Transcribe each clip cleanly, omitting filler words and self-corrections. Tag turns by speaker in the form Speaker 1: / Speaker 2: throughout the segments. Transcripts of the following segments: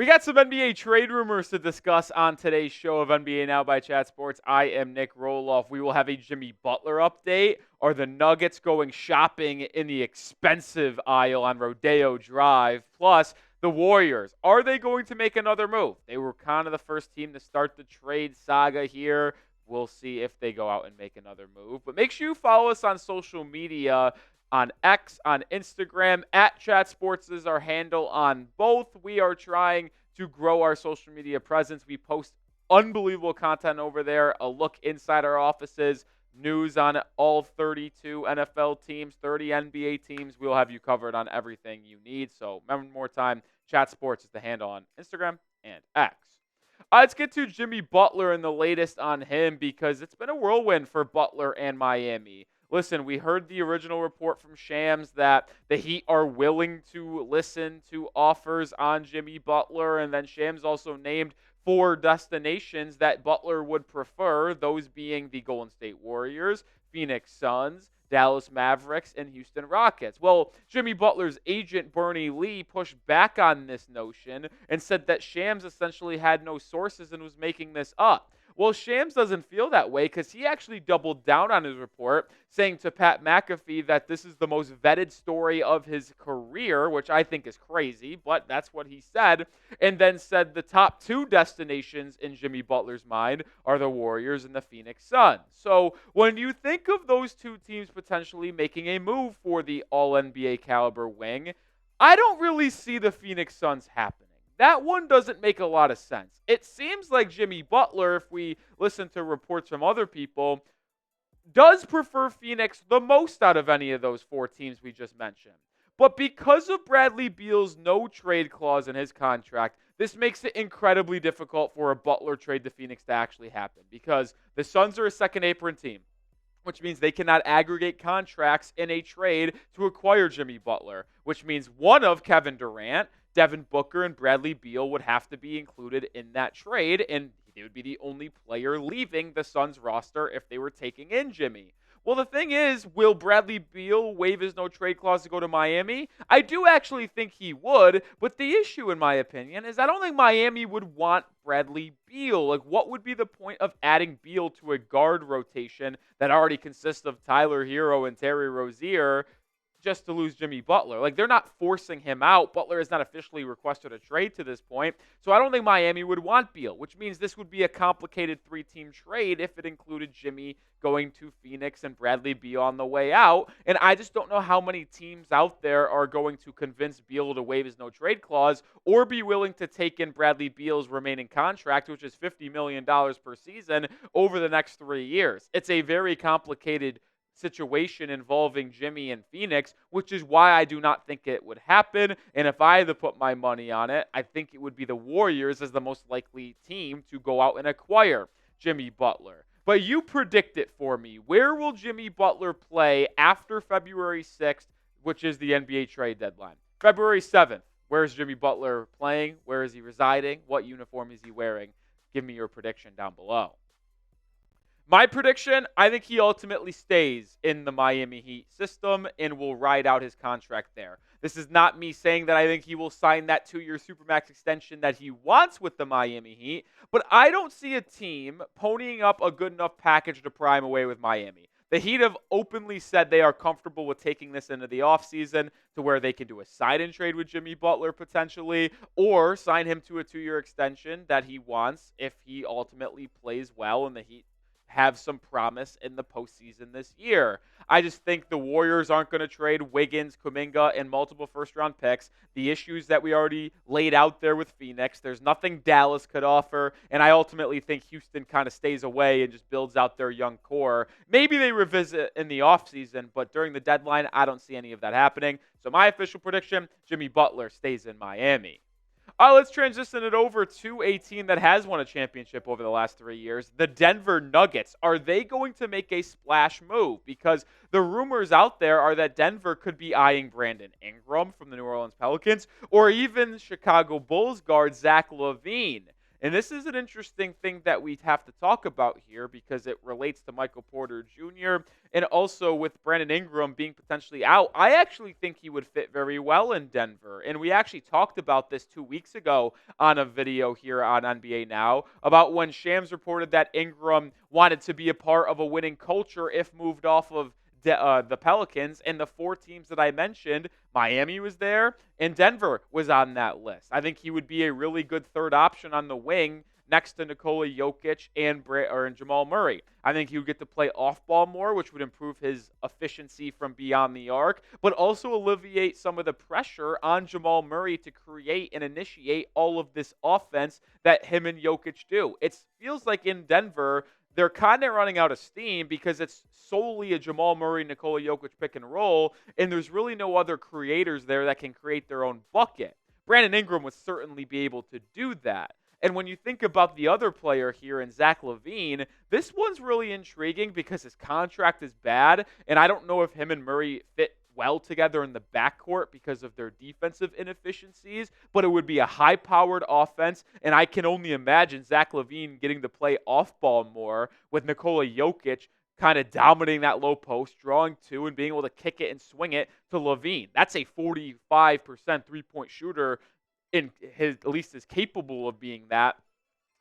Speaker 1: We got some NBA trade rumors to discuss on today's show of NBA Now by Chat Sports. I am Nic Rohloff. We will have a Jimmy Butler update. Are the Nuggets going shopping in the expensive aisle on Rodeo Drive? Plus, the Warriors, are they going to make another move? They were kind of the first team to start the trade saga here. We'll see if they go out and make another move. But make sure you follow us on social media, on X, on Instagram. At Chat Sports is our handle on both. We are trying to grow our social media presence. We post unbelievable content over there, a look inside our offices, news on all 32 NFL teams, 30 NBA teams. We'll have you covered on everything you need. So remember, one more time, Chat Sports is the handle on Instagram and X. Let's get to Jimmy Butler and the latest on him, because it's been a whirlwind for Butler and Miami. Listen, we heard the original report from Shams that the Heat are willing to listen to offers on Jimmy Butler, and then Shams also named 4 destinations that Butler would prefer, those being the Golden State Warriors, Phoenix Suns, Dallas Mavericks, and Houston Rockets. Well, Jimmy Butler's agent, Bernie Lee, pushed back on this notion and said that Shams essentially had no sources and was making this up. Well, Shams doesn't feel that way, because he actually doubled down on his report, saying to Pat McAfee that this is the most vetted story of his career, which I think is crazy, but that's what he said, and then said the top 2 destinations in Jimmy Butler's mind are the Warriors and the Phoenix Suns. So when you think of those 2 teams potentially making a move for the All-NBA caliber wing, I don't really see the Phoenix Suns happening. That one doesn't make a lot of sense. It seems like Jimmy Butler, if we listen to reports from other people, does prefer Phoenix the most out of any of those 4 teams we just mentioned. But because of Bradley Beal's no trade clause in his contract, this makes it incredibly difficult for a Butler trade to Phoenix to actually happen, because the Suns are a second apron team, which means they cannot aggregate contracts in a trade to acquire Jimmy Butler, which means one of Kevin Durant, Devin Booker, and Bradley Beal would have to be included in that trade, and he would be the only player leaving the Suns roster if they were taking in Jimmy. Well, the thing is, will Bradley Beal waive his no-trade clause to go to Miami? I do actually think he would, but the issue, in my opinion, is I don't think Miami would want Bradley Beal. Like, what would be the point of adding Beal to a guard rotation that already consists of Tyler Hero and Terry Rozier just to lose Jimmy Butler? Like, they're not forcing him out. Butler has not officially requested a trade to this point. So I don't think Miami would want Beal, which means this would be a complicated 3-team trade if it included Jimmy going to Phoenix and Bradley Beal on the way out. And I just don't know how many teams out there are going to convince Beal to waive his no-trade clause or be willing to take in Bradley Beal's remaining contract, which is $50 million per season over the next 3 years. It's a very complicated situation involving Jimmy and Phoenix, which is why I do not think it would happen. And if I had to put my money on it, I think it would be the Warriors as the most likely team to go out and acquire Jimmy Butler. But you predict it for me. Where will Jimmy Butler play after February 6th, which is the NBA trade deadline? February 7th, where is Jimmy Butler playing? Where is he residing? What uniform is he wearing? Give me your prediction down below. My prediction, I think he ultimately stays in the Miami Heat system and will ride out his contract there. This is not me saying that I think he will sign that 2-year Supermax extension that he wants with the Miami Heat, but I don't see a team ponying up a good enough package to prime away with Miami. The Heat have openly said they are comfortable with taking this into the offseason to where they can do a sign-in trade with Jimmy Butler potentially, or sign him to a 2-year extension that he wants if he ultimately plays well and the Heat have some promise in the postseason this year. I just think the Warriors aren't going to trade Wiggins, Kuminga, and multiple first-round picks. The issues that we already laid out there with Phoenix, there's nothing Dallas could offer, and I ultimately think Houston kind of stays away and just builds out their young core. Maybe they revisit in the offseason, but during the deadline, I don't see any of that happening. So my official prediction, Jimmy Butler stays in Miami. Let's transition it over to a team that has won a championship over the last 3 years, the Denver Nuggets. Are they going to make a splash move? Because the rumors out there are that Denver could be eyeing Brandon Ingram from the New Orleans Pelicans, or even Chicago Bulls guard Zach LaVine. And this is an interesting thing that we have to talk about here because it relates to Michael Porter Jr. and also with Brandon Ingram being potentially out. I actually think he would fit very well in Denver. And we actually talked about this 2 weeks ago on a video here on NBA Now about when Shams reported that Ingram wanted to be a part of a winning culture if moved off of the Pelicans, and the 4 teams that I mentioned, Miami was there, and Denver was on that list. I think he would be a really good third option on the wing next to Nikola Jokic and Jamal Murray. I think he would get to play off-ball more, which would improve his efficiency from beyond the arc, but also alleviate some of the pressure on Jamal Murray to create and initiate all of this offense that him and Jokic do. It feels like in Denver, they're kind of running out of steam because it's solely a Jamal Murray, Nikola Jokic pick and roll, and there's really no other creators there that can create their own bucket. Brandon Ingram would certainly be able to do that. And when you think about the other player here in Zach LaVine, this one's really intriguing because his contract is bad, and I don't know if him and Murray fit well together in the backcourt because of their defensive inefficiencies, but it would be a high-powered offense, and I can only imagine Zach LaVine getting to play off-ball more with Nikola Jokic kind of dominating that low post, drawing 2, and being able to kick it and swing it to LaVine. That's a 45% three-point shooter, at least is capable of being that,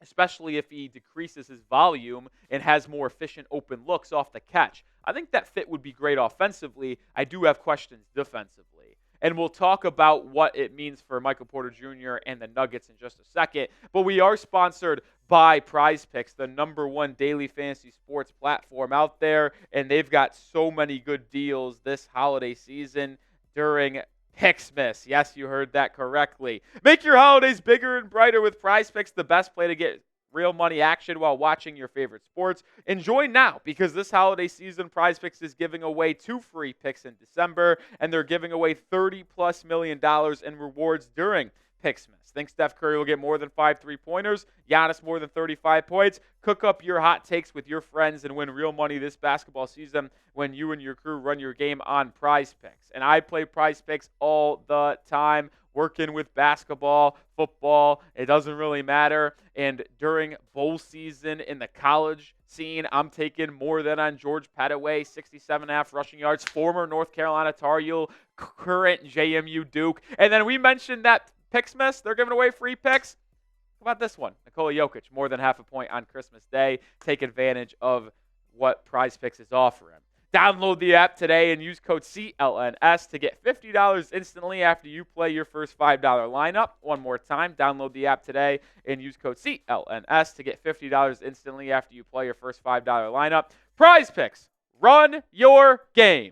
Speaker 1: especially if he decreases his volume and has more efficient open looks off the catch. I think that fit would be great offensively. I do have questions defensively. And we'll talk about what it means for Michael Porter Jr. and the Nuggets in just a second. But we are sponsored by PrizePicks, the #1 daily fantasy sports platform out there. And they've got so many good deals this holiday season during Picksmas. Yes, you heard that correctly. Make your holidays bigger and brighter with PrizePicks, the best play to get real money action while watching your favorite sports. Enjoy now because this holiday season, PrizePicks is giving away 2 free picks in December, and they're giving away $30+ million in rewards during Picksmas. Think Steph Curry will get more than 5 3-pointers, Giannis more than 35 points. Cook up your hot takes with your friends and win real money this basketball season when you and your crew run your game on PrizePicks. And I play PrizePicks all the time, working with basketball, football, it doesn't really matter. And during bowl season in the college scene, I'm taking more than on George Pettaway, 67.5 rushing yards, former North Carolina Tar Heel, current JMU Duke. And then we mentioned that Picksmas, they're giving away free picks. How about this one? Nikola Jokic, more than half a point on Christmas Day. Take advantage of what PrizePicks is offering. Download the app today and use code CLNS to get $50 instantly after you play your first $5 lineup. One more time, download the app today and use code CLNS to get $50 instantly after you play your first $5 lineup. PrizePicks, run your game.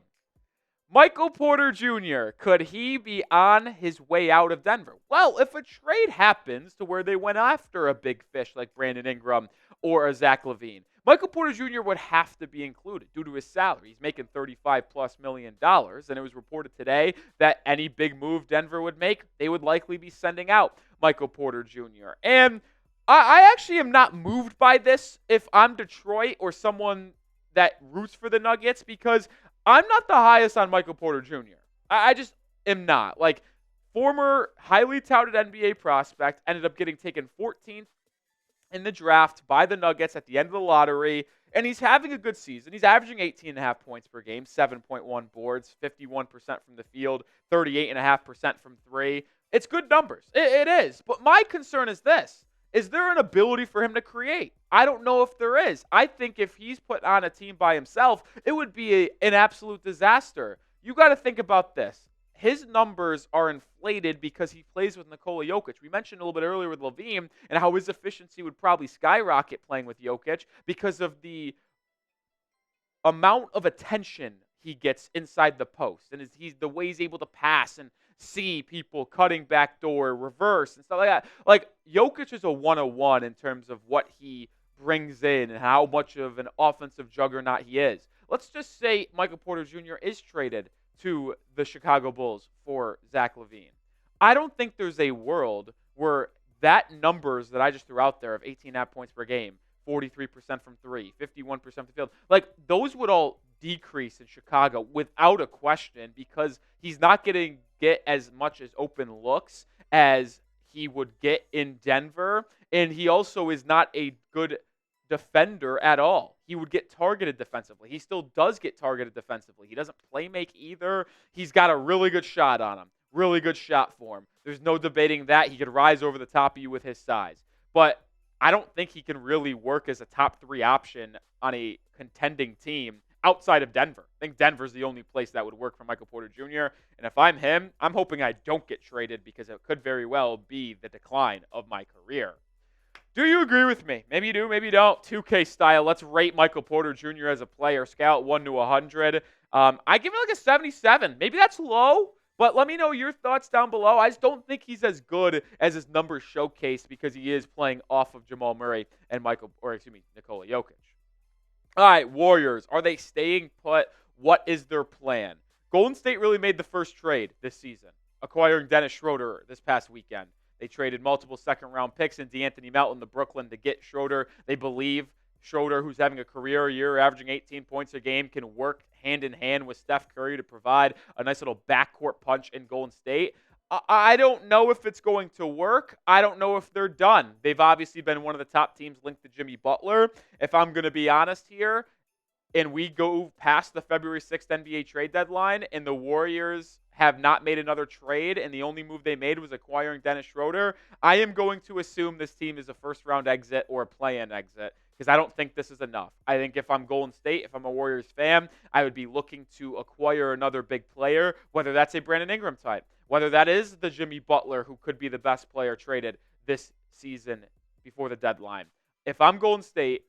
Speaker 1: Michael Porter Jr., could he be on his way out of Denver? Well, if a trade happens to where they went after a big fish like Brandon Ingram or a Zach LaVine, Michael Porter Jr. would have to be included due to his salary. He's making $35+ million, and it was reported today that any big move Denver would make, they would likely be sending out Michael Porter Jr. And I actually am not moved by this if I'm Detroit or someone that roots for the Nuggets because I'm not the highest on Michael Porter Jr. I just am not. Like, former highly touted NBA prospect ended up getting taken 14th in the draft by the Nuggets at the end of the lottery, and he's having a good season. He's averaging 18.5 points per game, 7.1 boards, 51% from the field, 38.5% from 3. It's good numbers. It is. But my concern is this. Is there an ability for him to create? I don't know if there is. I think if he's put on a team by himself, it would be an absolute disaster. You got to think about this. His numbers are inflated because he plays with Nikola Jokic. We mentioned a little bit earlier with LaVine and how his efficiency would probably skyrocket playing with Jokic because of the amount of attention he gets inside the post and the way he's able to pass and see people cutting backdoor, reverse, and stuff like that. Like, Jokic is a 101 in terms of what he brings in and how much of an offensive juggernaut he is. Let's just say Michael Porter Jr. is traded to the Chicago Bulls for Zach LaVine. I don't think there's a world where that numbers that I just threw out there of 18.5 points per game, 43% from 3, 51% from the field, like, those would all decrease in Chicago without a question because he's not getting get as much as open looks as he would get in Denver. And he also is not a good defender at all. He would get targeted defensively. He still does get targeted defensively. He doesn't play make either. He's got a really good shot on him. Really good shot for him. There's no debating that. He could rise over the top of you with his size. But I don't think he can really work as a top 3 option on a contending team outside of Denver. I think Denver's the only place that would work for Michael Porter Jr. And if I'm him, I'm hoping I don't get traded because it could very well be the decline of my career. Do you agree with me? Maybe you do, maybe you don't. 2K style. Let's rate Michael Porter Jr. as a player. Scale 1 to 100. I give it like a 77. Maybe that's low, but let me know your thoughts down below. I just don't think he's as good as his numbers showcase because he is playing off of Jamal Murray and Nikola Jokic. All right, Warriors. Are they staying put? What is their plan? Golden State really made the first trade this season, acquiring Dennis Schroder this past weekend. They traded multiple second-round picks and DeAnthony Melton to Brooklyn to get Schroder. They believe Schroder, who's having a career year, averaging 18 points a game, can work hand-in-hand with Steph Curry to provide a nice little backcourt punch in Golden State. I don't know if it's going to work. I don't know if they're done. They've obviously been one of the top teams linked to Jimmy Butler. If I'm going to be honest here, and we go past the February 6th NBA trade deadline, and the Warriors have not made another trade, and the only move they made was acquiring Dennis Schroder, I am going to assume this team is a first-round exit or a play-in exit because I don't think this is enough. I think if I'm Golden State, if I'm a Warriors fan, I would be looking to acquire another big player, whether that's a Brandon Ingram type, whether that is the Jimmy Butler who could be the best player traded this season before the deadline. If I'm Golden State,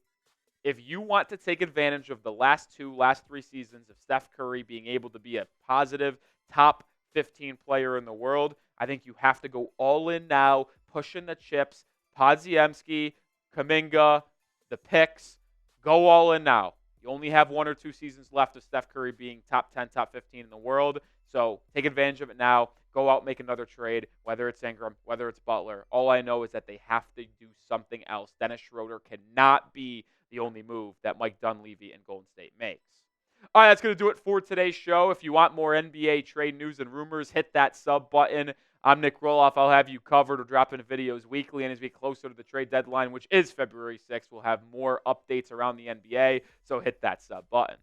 Speaker 1: if you want to take advantage of the last 3 seasons of Steph Curry being able to be a positive top 15 player in the world, I think you have to go all in now, pushing the chips, Podziemski, Kuminga, the picks, go all in now. You only have 1 or 2 seasons left of Steph Curry being top 10, top 15 in the world, so take advantage of it now. Go out, make another trade, whether it's Ingram, whether it's Butler. All I know is that they have to do something else. Dennis Schroder cannot be the only move that Mike Dunleavy and Golden State makes. All right, that's going to do it for today's show. If you want more NBA trade news and rumors, hit that sub button. I'm Nic Rohloff. I'll have you covered. We're dropping videos weekly, and as we get closer to the trade deadline, which is February 6th, we'll have more updates around the NBA, so hit that sub button.